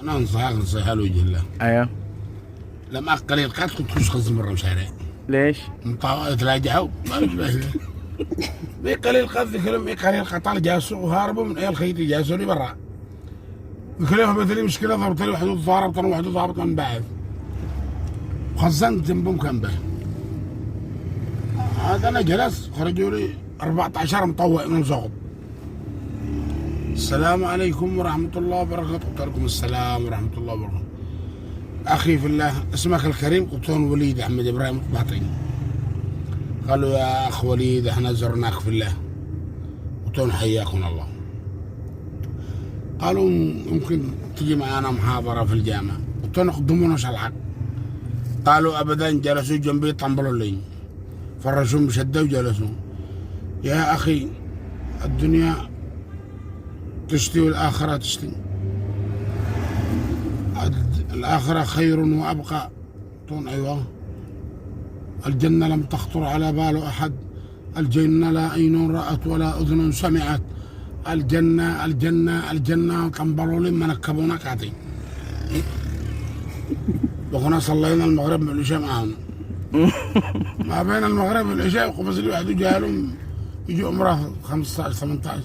انا نصيحة لوجه الله. ايوه. لما اقل القات كنت خز مرة مشارع. ليش؟ مطاوع تلاقيها ما بيشبه. بقليل قات ذكرهم بقليل قطار جاسوا وهاربوا من اي الخيط جاسوا لي برا. ذكرهم مثلي مشكلة ضربت لي واحد ضاربت واحد ضاربت من بعد. خزنت جنبهم كان به. هذا انا جلس خرجوا لي 14 مطوع من زغب. السلام عليكم ورحمة الله وبركاته. قلت لكم السلام ورحمة الله وبركاته. أخي في الله اسمك الكريم؟ قلت لهم وليد أحمد إبراهيم الطباطي. قالوا يا أخ وليد احنا زرناك في الله. قلت لهم حياكم الله. قالوا ممكن تجي معنا محاضرة في الجامعة. قلت لهم قدمونا شلعك. قالوا أبدا. جلسوا جنبي طنبلوا لي فرشوا بشدة وجلسوا. يا أخي الدنيا تشتي والآخرة تشتي. الآخرة خير وأبقى. قلت أيوة. الجنة لم تخطر على بال أحد. الجنة لا عين رأت ولا أذن سمعت. الجنة الجنة الجنة طنبلوا لي منكبونا كاتي. وكنا صلينا المغرب والعشاء معاهم. ما بين المغرب والعشاء وقبل الواحد وجاهلهم يجوا عمره 15 18